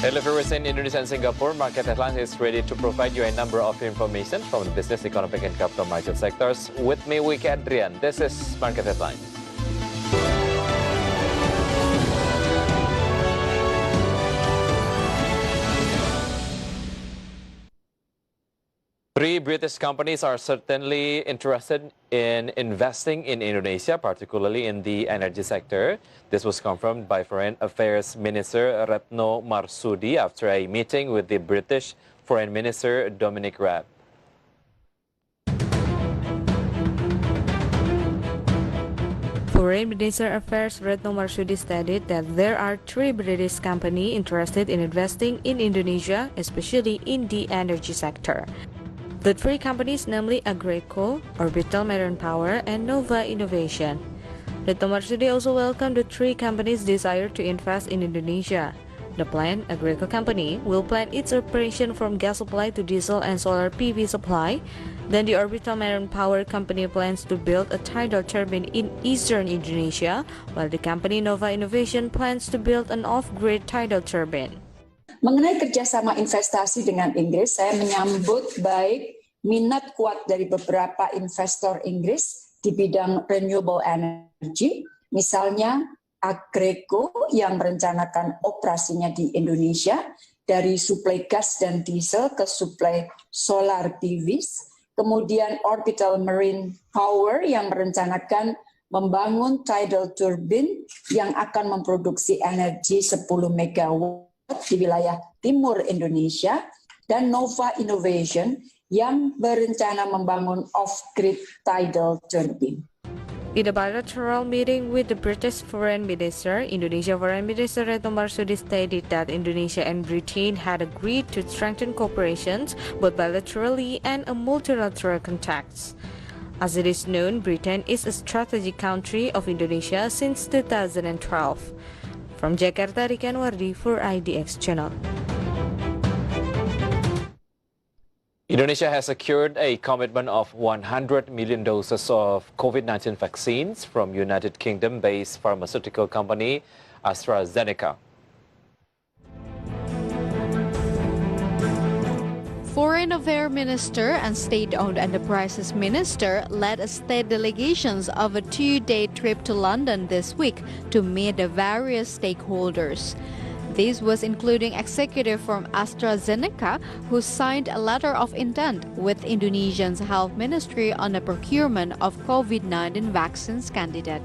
Hello viewers in Indonesia and Singapore. Market Headlines is ready to provide you a number of information from the business, economic and capital market sectors. With me, Wicky Adrian. This is Market Headlines. Three British companies are certainly interested in investing in Indonesia, particularly in the energy sector. This was confirmed by Foreign Affairs Minister Retno Marsudi after a meeting with the British Foreign Minister Dominic Raab. Foreign Minister Affairs Retno Marsudi stated that there are three British companies interested in investing in Indonesia, especially in the energy sector. The three companies, namely Aggreko, Orbital Marine Power, and Nova Innovation. Retno Marsudi also welcomed the three companies' desire to invest in Indonesia. The planned Aggreko company will plan its operation from gas supply to diesel and solar PV supply. Then the Orbital Marine Power company plans to build a tidal turbine in eastern Indonesia, while the company Nova Innovation plans to build an off-grid tidal turbine. Mengenai kerjasama investasi dengan Inggris, saya menyambut baik minat kuat dari beberapa investor Inggris di bidang renewable energy, misalnya Aggreko yang merencanakan operasinya di Indonesia dari suplai gas dan diesel ke suplai solar PV, kemudian Orbital Marine Power yang merencanakan membangun tidal turbine yang akan memproduksi energi 10 megawatt di wilayah timur Indonesia, dan Nova Innovation yang berencana membangun off-grid tidal turbine. In a bilateral meeting with the British Foreign Minister, Indonesia Foreign Minister Retno Marsudi stated that Indonesia and Britain had agreed to strengthen cooperations both bilaterally and a multilateral context. As it is known, Britain is a strategic country of Indonesia since 2012. From Jakarta, Rikan Wardi for IDX Channel. Indonesia has secured a commitment of 100 million doses of COVID-19 vaccines from United Kingdom-based pharmaceutical company AstraZeneca. Foreign Affairs Minister and State-Owned Enterprises Minister led state delegations of a two-day trip to London this week to meet the various stakeholders. This was including executive from AstraZeneca, who signed a letter of intent with Indonesia's Health Ministry on the procurement of COVID-19 vaccines candidate.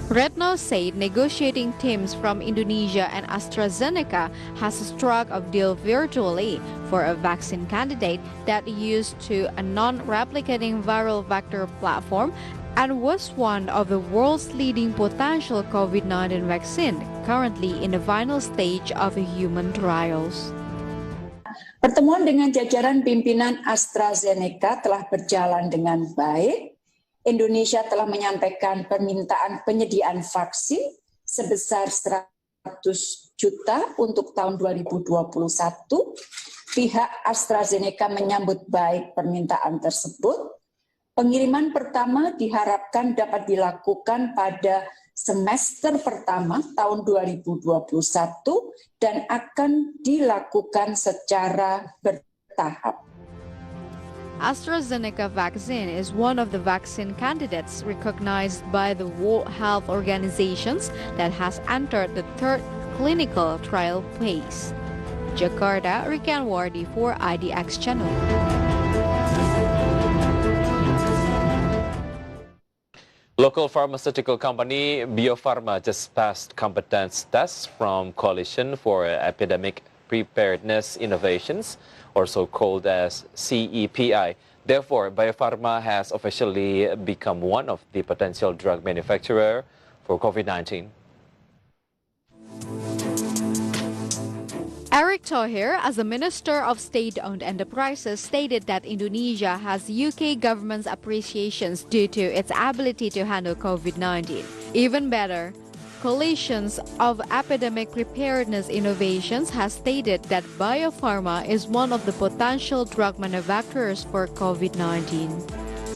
Retno said negotiating teams from Indonesia and AstraZeneca has struck a deal virtually for a vaccine candidate that used to a non-replicating viral vector platform and was one of the world's leading potential COVID-19 vaccine, currently in the final stage of human trials. Pertemuan dengan jajaran pimpinan AstraZeneca telah berjalan dengan baik. Indonesia telah menyampaikan permintaan penyediaan vaksin sebesar 100 juta untuk tahun 2021. Pihak AstraZeneca menyambut baik permintaan tersebut. Pengiriman pertama diharapkan dapat dilakukan pada semester pertama tahun 2021 dan akan dilakukan secara bertahap. AstraZeneca vaccine is one of the vaccine candidates recognized by the World Health Organizations that has entered the third clinical trial phase. Jakarta, Rikan Wardi for IDX Channel. Local pharmaceutical company Bio Farma just passed competence tests from Coalition for Epidemic Preparedness Innovations, also called as CEPI. Therefore, Bio Farma has officially become one of the potential drug manufacturer for COVID-19. Eric Thohir, as the Minister of State-Owned Enterprises, stated that Indonesia has UK government's appreciations due to its ability to handle COVID-19. Even better, Coalitions of Epidemic Preparedness Innovations has stated that Bio Farma is one of the potential drug manufacturers for COVID-19.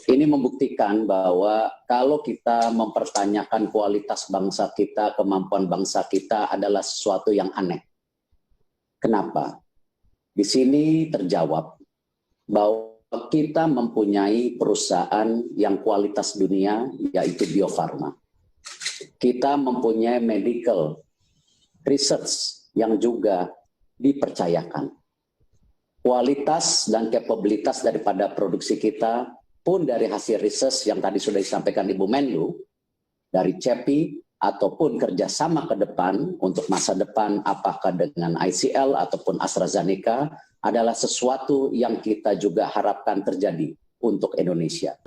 Ini membuktikan bahwa kalau kita mempertanyakan kualitas bangsa kita, kemampuan bangsa kita adalah sesuatu yang aneh. Kenapa? Di sini terjawab bahwa kita mempunyai perusahaan yang kualitas dunia, yaitu Bio Farma. Kita mempunyai medical research yang juga dipercayakan. Kualitas dan kapabilitas daripada produksi kita pun dari hasil research yang tadi sudah disampaikan Ibu Menlu, dari CEPI, ataupun kerjasama ke depan untuk masa depan apakah dengan ICL ataupun AstraZeneca adalah sesuatu yang kita juga harapkan terjadi untuk Indonesia.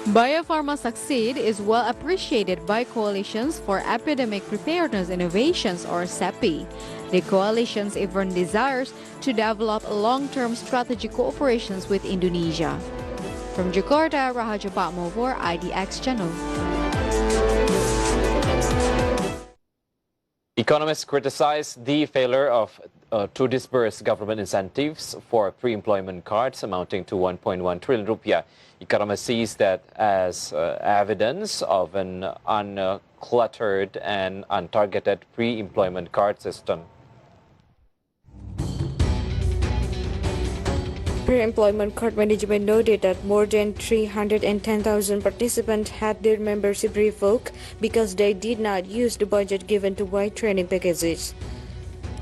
Biopharma Succeed is well appreciated by Coalitions for Epidemic Preparedness Innovations or CEPI. The coalitions even desires to develop long-term strategic cooperations with Indonesia. From Jakarta, Rahaja Patmo for IDX Channel. Economists criticize the failure to disburse government incentives for pre-employment cards amounting to 1.1 trillion rupiah. Economists sees that as evidence of an uncluttered and untargeted pre-employment card system. Pre-employment card management noted that more than 310,000 participants had their membership revoked because they did not use the budget given to buy training packages.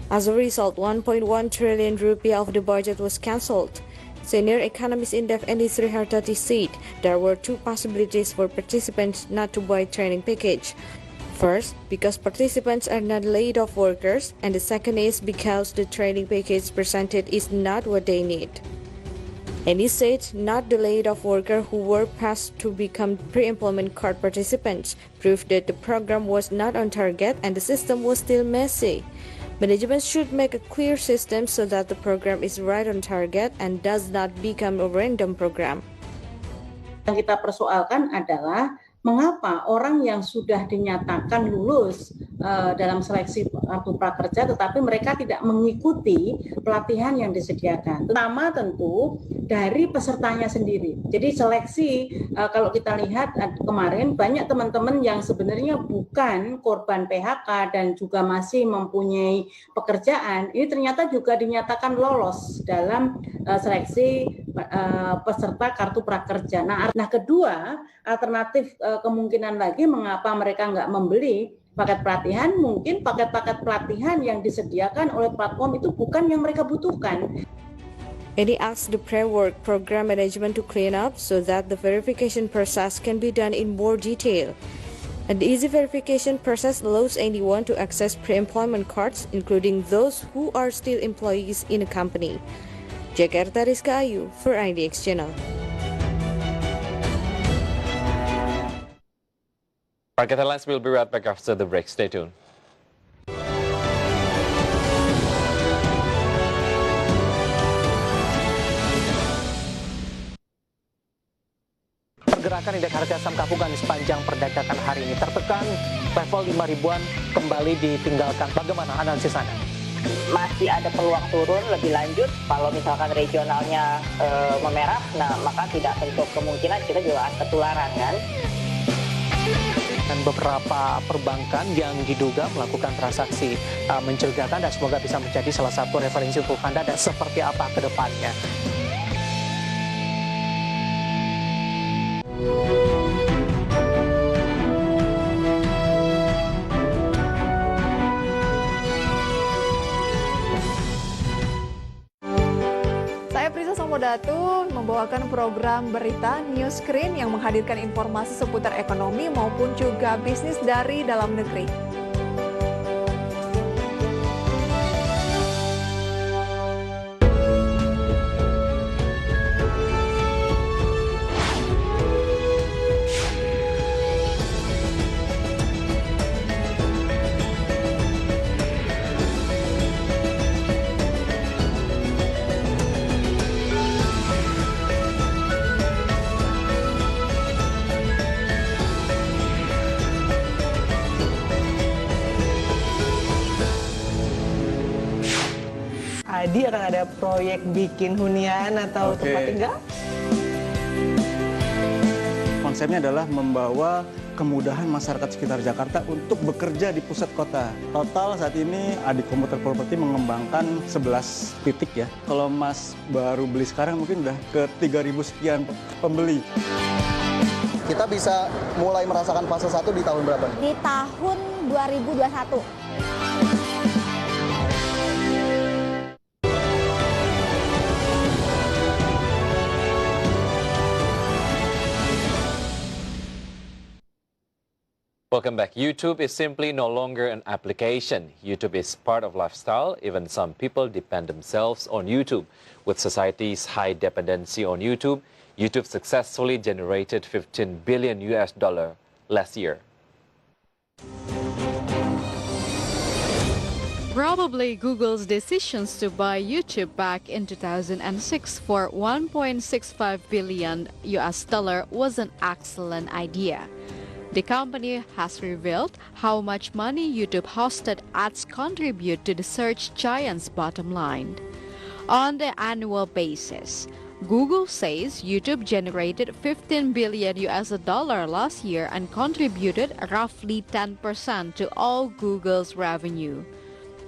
As a result, 1.1 trillion rupiah of the budget was cancelled. Senior economist Indef Endi Srihartati said there were two possibilities for participants not to buy training package. First, because participants are not laid off workers, and the second is because the training package presented is not what they need. And he said not the laid-off workers who were passed to become pre-employment card participants proved that the program was not on target and the system was still messy. Management should make a clear system so that the program is right on target and does not become a random program. Yang kita persoalkan adalah mengapa orang yang sudah dinyatakan lulus dalam seleksi kartu prakerja tetapi mereka tidak mengikuti pelatihan yang disediakan. Pertama tentu dari pesertanya sendiri. Jadi seleksi kalau kita lihat kemarin banyak teman-teman yang sebenarnya bukan korban PHK dan juga masih mempunyai pekerjaan, ini ternyata juga dinyatakan lolos dalam seleksi peserta kartu prakerja. Nah kedua, alternatif kemungkinan lagi mengapa mereka nggak membeli paket pelatihan, mungkin paket-paket pelatihan yang disediakan oleh platform itu bukan yang mereka butuhkan. Eddie asked the pre-work program management to clean up so that the verification process can be done in more detail. An easy verification process allows anyone to access pre-employment cards, including those who are still employees in a company. Jakarta Rizka Ayu for IDX Channel. Market headlines will be right back after the break. Stay tuned. Pergerakan indeks harga saham gabungan sepanjang perdagangan hari ini tertekan, level 5 ribuan kembali ditinggalkan. Bagaimana analisis Anda? Masih ada peluang turun lebih lanjut. Kalau misalkan regionalnya memerah, nah maka tidak tentu kemungkinan kita juga akan ketularan kan. Dan beberapa perbankan yang diduga melakukan transaksi mencurigakan dan semoga bisa menjadi salah satu referensi untuk Anda dan seperti apa ke depannya. Saya Prisa Sombo membawakan program berita News Screen yang menghadirkan informasi seputar ekonomi maupun juga bisnis dari dalam negeri. Adi akan ada proyek bikin hunian atau tempat tinggal? Konsepnya adalah membawa kemudahan masyarakat sekitar Jakarta untuk bekerja di pusat kota. Total saat ini Adik Komputer Property mengembangkan 11 titik ya. Kalau Mas baru beli sekarang mungkin udah ke 3.000 sekian pembeli. Kita bisa mulai merasakan fase 1 di tahun berapa? Di tahun 2021. Welcome back. YouTube is simply no longer an application. YouTube is part of lifestyle. Even some people depend themselves on YouTube. With society's high dependency on YouTube, YouTube successfully generated $15 billion last year. Probably Google's decisions to buy YouTube back in 2006 for $1.65 billion was an excellent idea. The company has revealed how much money YouTube hosted ads contribute to the search giant's bottom line. On the annual basis, Google says YouTube generated $15 billion last year and contributed roughly 10% to all Google's revenue.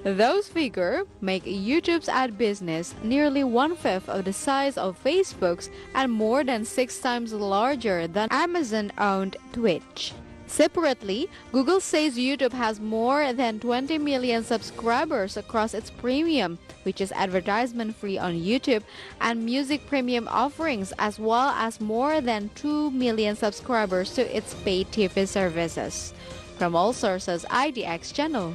Those figures make YouTube's ad business nearly 1/5 of the size of Facebook's and more than 6 times larger than Amazon-owned Twitch. Separately, Google says YouTube has more than 20 million subscribers across its premium, which is advertisement-free on YouTube, and music premium offerings, as well as more than 2 million subscribers to its paid TV services. From all sources, IDX Channel.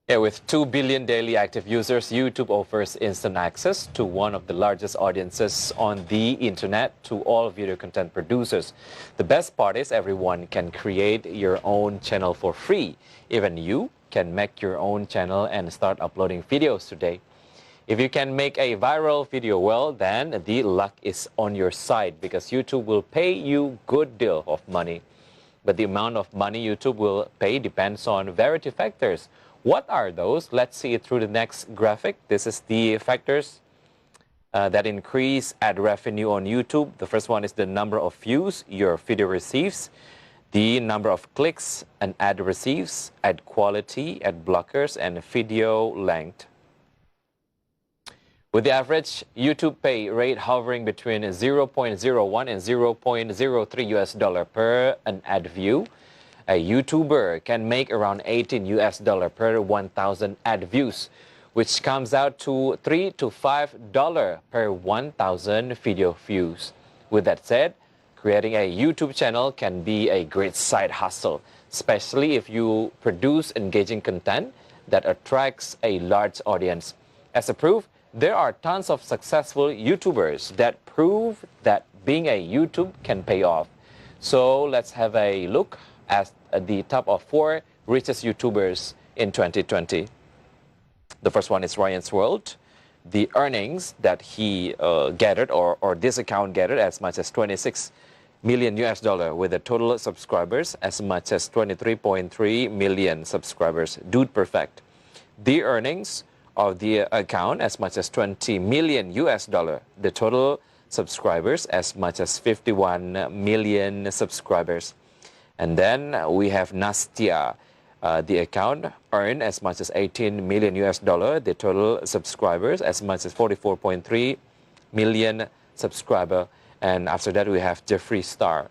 Yeah, with 2 billion daily active users, YouTube offers instant access to one of the largest audiences on the internet to all video content producers. The best part is everyone can create your own channel for free. Even you can make your own channel and start uploading videos today. If you can make a viral video well, then the luck is on your side because YouTube will pay you good deal of money. But the amount of money YouTube will pay depends on variety factors. What are those? Let's see it through the next graphic. This is the factors that increase ad revenue on YouTube. The first one is the number of views your video receives, the number of clicks an ad receives, ad quality, ad blockers, and video length. With the average YouTube pay rate hovering between $0.01 and $0.03 per an ad view, a YouTuber can make around $18 per 1,000 ad views, which comes out to $3 to $5 per 1,000 video views. With that said, creating a YouTube channel can be a great side hustle, especially if you produce engaging content that attracts a large audience. As a proof, there are tons of successful YouTubers that prove that being a YouTube can pay off. So let's have a look at the top of 4 richest YouTubers in 2020. The first one is Ryan's World. The earnings that he gathered, or this account gathered, as much as $26 million with the total subscribers as much as 23.3 million subscribers. Dude Perfect. The earnings of the account as much as $20 million. The total subscribers as much as 51 million subscribers. And then we have Nastia. The account earned as much as $18 million. The total subscribers as much as 44.3 million subscribers. And after that, we have Jeffree Star.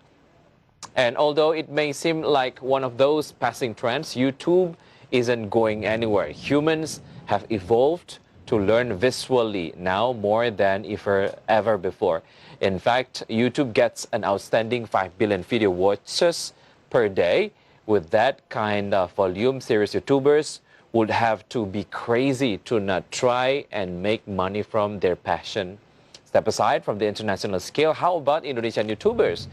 And although it may seem like one of those passing trends, YouTube isn't going anywhere. Humans have evolved to learn visually now more than ever before. In fact, YouTube gets an outstanding 5 billion video watches per day. With that kind of volume, serious YouTubers would have to be crazy to not try and make money from their passion. Step aside from the international scale, how about Indonesian YouTubers?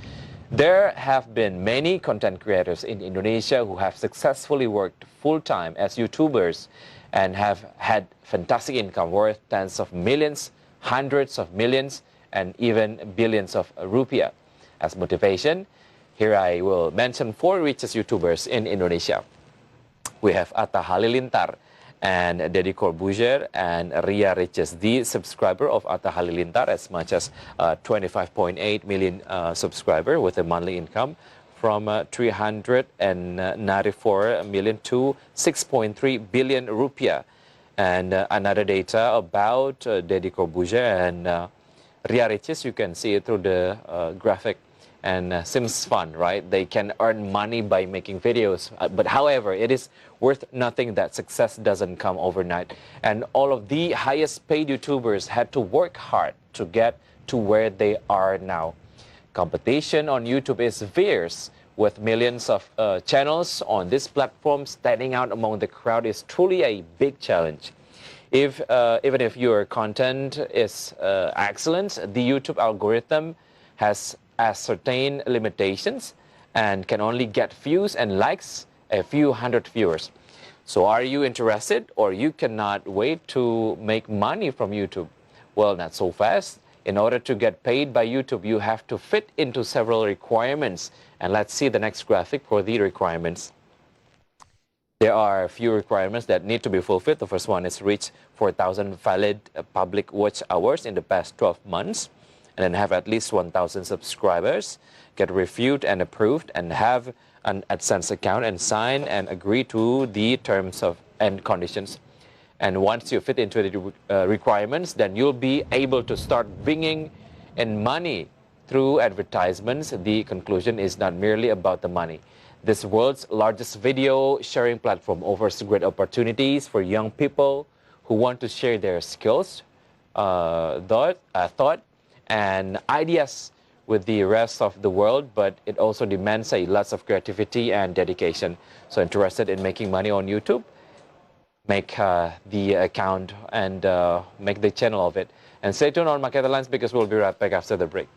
There have been many content creators in Indonesia who have successfully worked full-time as YouTubers and have had fantastic income worth tens of millions, hundreds of millions, and even billions of rupiah. As motivation, here I will mention 4 richest YouTubers in Indonesia. We have Atta Halilintar and Deddy Corbuzier and Ria Riches, the subscriber of Atta Halilintar, as much as 25.8 million subscriber with a monthly income from 394 million to 6.3 billion rupiah. And another data about Deddy Corbuzier and Ria Riches, you can see it through the graphic, and seems fun, right? They can earn money by making videos, but however, it is worth nothing that success doesn't come overnight. And all of the highest paid YouTubers had to work hard to get to where they are now. Competition on YouTube is fierce, with millions of channels on this platform. Standing out among the crowd is truly a big challenge. Even if your content is excellent, the YouTube algorithm has certain limitations and can only get views and likes a few hundred viewers. So are you interested, or you cannot wait to make money from YouTube? Well, not so fast. In order to get paid by YouTube, you have to fit into several requirements. And let's see the next graphic for the requirements. There are a few requirements that need to be fulfilled. The first one is reach 4,000 valid public watch hours in the past 12 months. And then have at least 1,000 subscribers, get reviewed and approved, and have an AdSense account, and sign and agree to the terms and conditions. And once you fit into the requirements, then you'll be able to start bringing in money through advertisements. The conclusion is not merely about the money. This world's largest video sharing platform offers great opportunities for young people who want to share their skills, thought, and ideas with the rest of the world, but it also demands lots of creativity and dedication. So interested in making money on YouTube? Make the account and make the channel of it. And stay tuned on Market Headlines, because we'll be right back after the break.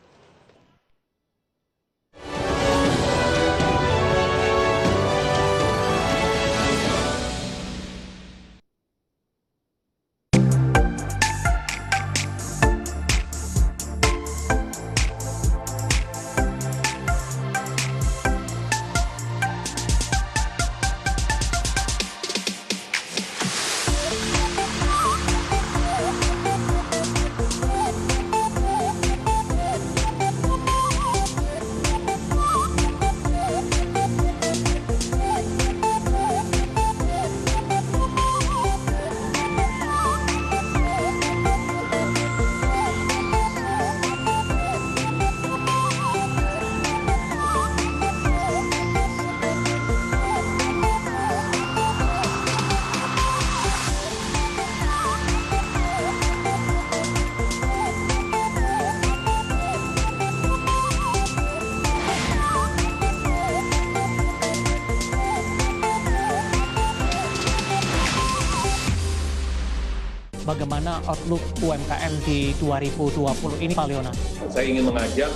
Bagaimana outlook UMKM di 2020 ini, Pak Leona? Saya ingin mengajak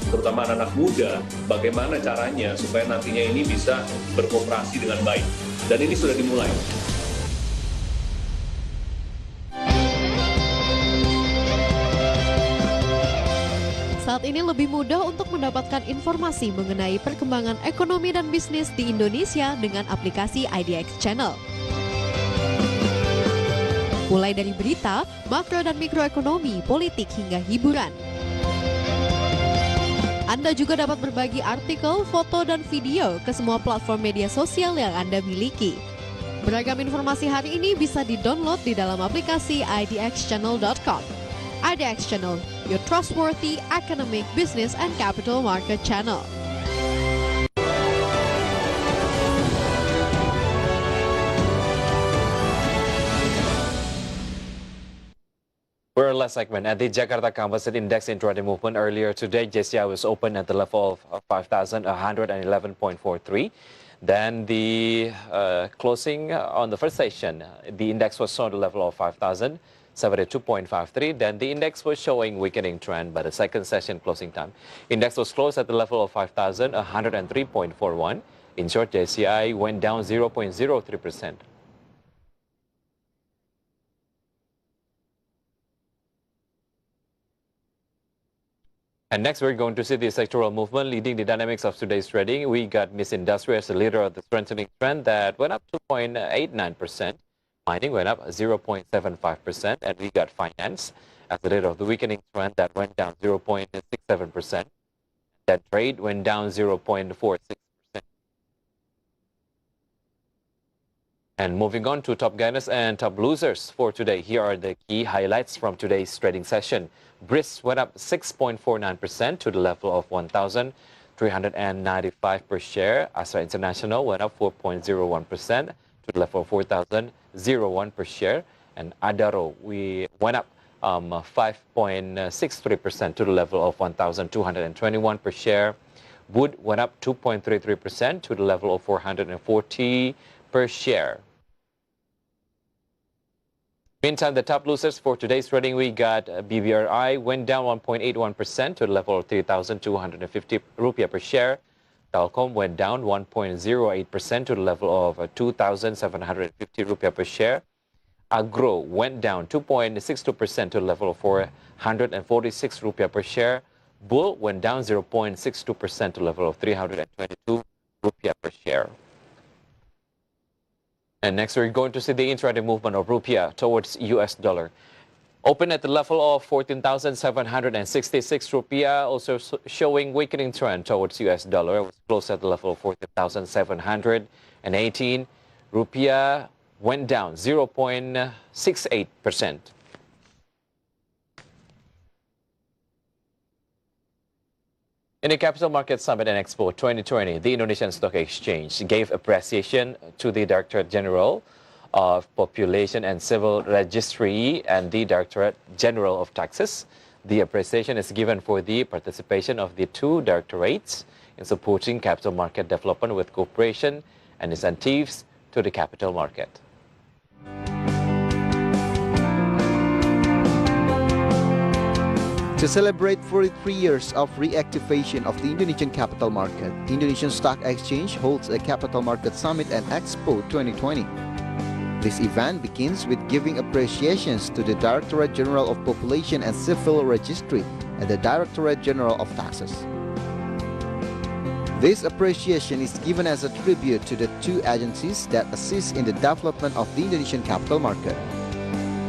terutama anak-anak muda bagaimana caranya supaya nantinya ini bisa berkooperasi dengan baik. Dan ini sudah dimulai. Saat ini lebih mudah untuk mendapatkan informasi mengenai perkembangan ekonomi dan bisnis di Indonesia dengan aplikasi IDX Channel. Mulai dari berita, makro dan mikroekonomi, politik hingga hiburan. Anda juga dapat berbagi artikel, foto, dan video ke semua platform media sosial yang Anda miliki. Beragam informasi hari ini bisa di-download di dalam aplikasi idxchannel.com. IDX Channel, Your Trustworthy Economic, Business, and Capital Market Channel. We're in last segment. At the Jakarta Composite Index intraday movement earlier today, JCI was open at the level of 5,111.43. Then the closing on the first session, the index was shown at the level of 5,072.53. Then the index was showing weakening trend by the second session closing time. Index was closed at the level of 5,103.41. In short, JCI went down 0.03%. And next, we're going to see the sectoral movement leading the dynamics of today's trading. We got Miss Industry as the leader of the strengthening trend that went up 2.89%. Mining went up 0.75%, and we got finance as a result of the weakening trend that went down 0.67%. Then trade went down 0.46%. And moving on to top gainers and top losers for today, here are the key highlights from today's trading session. Bursa went up 6.49% to the level of 1,395 per share. Astra International went up 4.01% to the level of 4,001 per share. And Adaro, we went up 5.63% to the level of 1,221 per share. Wood went up 2.33% to the level of 440 per share. Meantime, the top losers for today's trading, we got BBRI went down 1.81% to the level of 3,250 rupiah per share. Telkom went down 1.08% to the level of 2,750 rupiah per share. Agro went down 2.62% to the level of 446 rupiah per share. Bull went down 0.62% to the level of 322 rupiah per share. And next, we're going to see the intraday movement of rupiah towards US dollar. Open at the level of 14,766 rupiah, also showing weakening trend towards US dollar. It was close at the level of 14,718. Rupiah went down 0.68%. In the Capital Market Summit and Expo 2020, the Indonesian Stock Exchange gave appreciation to the Directorate General of Population and Civil Registry and the Directorate General of Taxes. The appreciation is given for the participation of the two directorates in supporting capital market development with cooperation and incentives to the capital market. To celebrate 43 years of reactivation of the Indonesian capital market, Indonesian Stock Exchange holds a Capital Market Summit and Expo 2020. This event begins with giving appreciations to the Directorate General of Population and Civil Registry and the Directorate General of Taxes. This appreciation is given as a tribute to the two agencies that assist in the development of the Indonesian capital market.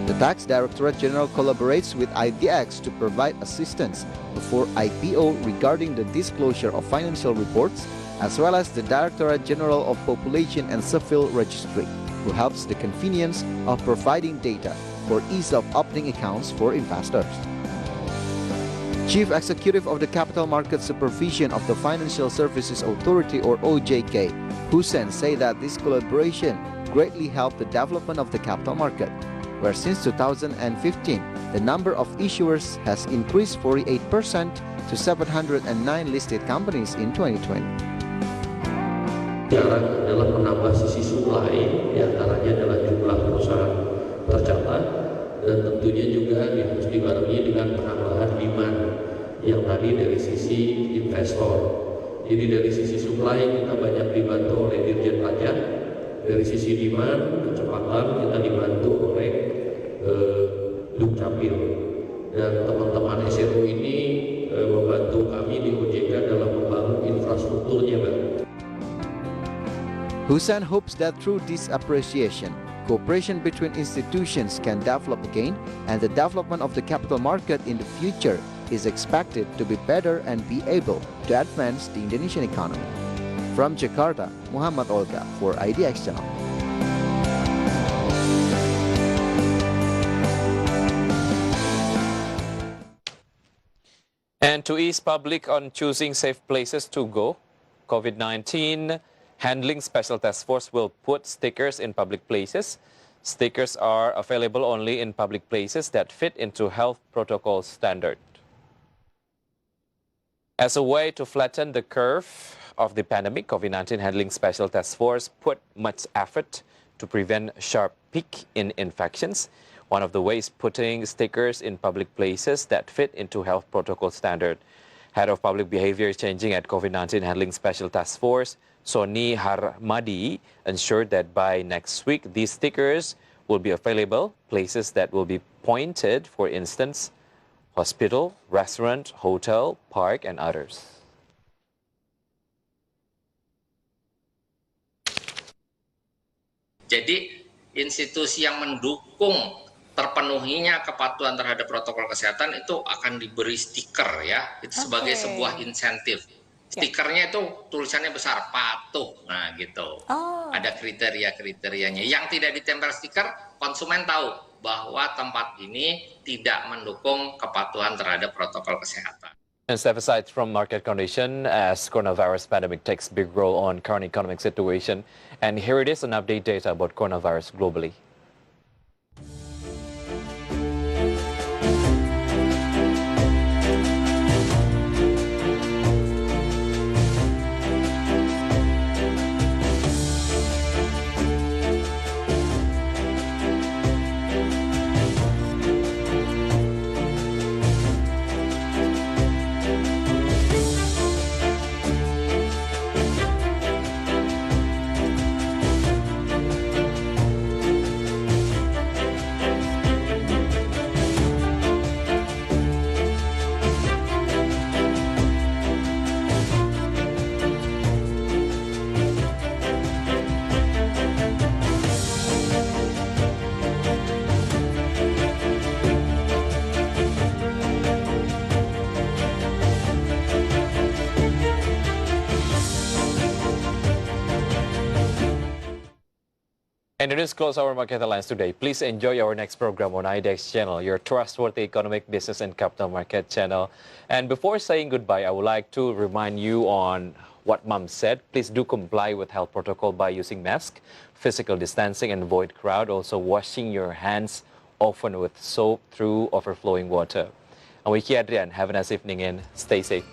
The Tax Directorate General collaborates with IDX to provide assistance before IPO regarding the disclosure of financial reports, as well as the Directorate General of Population and Civil Registry, who helps the convenience of providing data for ease of opening accounts for investors. Chief Executive of the Capital Market Supervision of the Financial Services Authority, or OJK, Hussein, said that this collaboration greatly helped the development of the capital market, where since 2015, the number of issuers has increased 48% to 709 listed companies in 2020. Siaran adalah menambah sisi supply, diantaranya adalah jumlah perusahaan tercatat, dan tentunya juga harus dibarengi dengan penambahan demand yang tadi dari sisi investor. Jadi dari sisi supply kita banyak dibantu oleh Dirjen Pajak, dari sisi demand kecepatan kita dibantu oleh Dukcapil, dan teman-teman SRO ini membantu kami di OJK dalam membangun infrastrukturnya, Bang. Hussein hopes that through this appreciation, cooperation between institutions can develop again, and the development of the capital market in the future is expected to be better and be able to advance the Indonesian economy. From Jakarta, Muhammad Olga for IDX Channel. And to ease public on choosing safe places to go, COVID-19 Handling Special Task Force will put stickers in public places. Stickers are available only in public places that fit into health protocol standard. As a way to flatten the curve of the pandemic, COVID-19 Handling Special Task Force put much effort to prevent sharp peak in infections. One of the ways putting stickers in public places that fit into health protocol standard. Head of Public Behavior Changing at COVID-19 Handling Special Task Force, Sony Harmadi, ensured that by next week, these stickers will be available, places that will be pointed, for instance, hospital, restaurant, hotel, park, and others. Jadi institusi yang mendukung terpenuhinya kepatuhan terhadap protokol kesehatan itu akan diberi stiker ya, itu sebagai sebuah insentif. Stikernya itu tulisannya besar, patuh, nah gitu. Ada kriteria-kriterianya. Yang tidak ditempel stiker, konsumen tahu bahwa tempat ini tidak mendukung kepatuhan terhadap protokol kesehatan. And step aside from market condition as coronavirus pandemic takes big role on current economic situation. And here it is an update data about coronavirus globally. And it is close our market headlines today. Please enjoy our next program on IDX Channel, your trustworthy economic, business, and capital market channel. And before saying goodbye, I would like to remind you on what Mom said. Please do comply with health protocol by using mask, physical distancing, and avoid crowd. Also washing your hands often with soap through overflowing water. I'm Wicky Adrian. Have a nice evening and stay safe.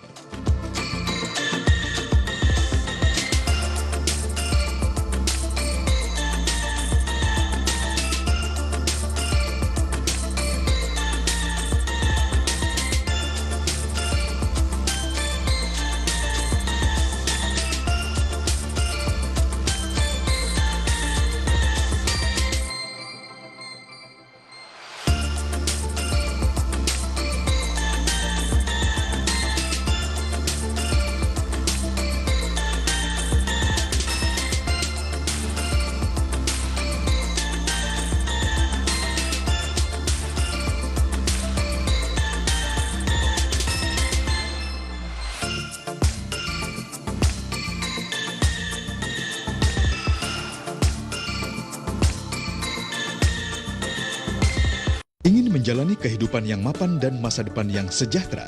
Ingin menjalani kehidupan yang mapan dan masa depan yang sejahtera?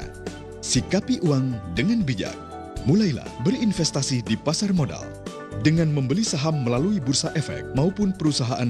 Sikapi uang dengan bijak. Mulailah berinvestasi di pasar modal dengan membeli saham melalui Bursa Efek maupun perusahaan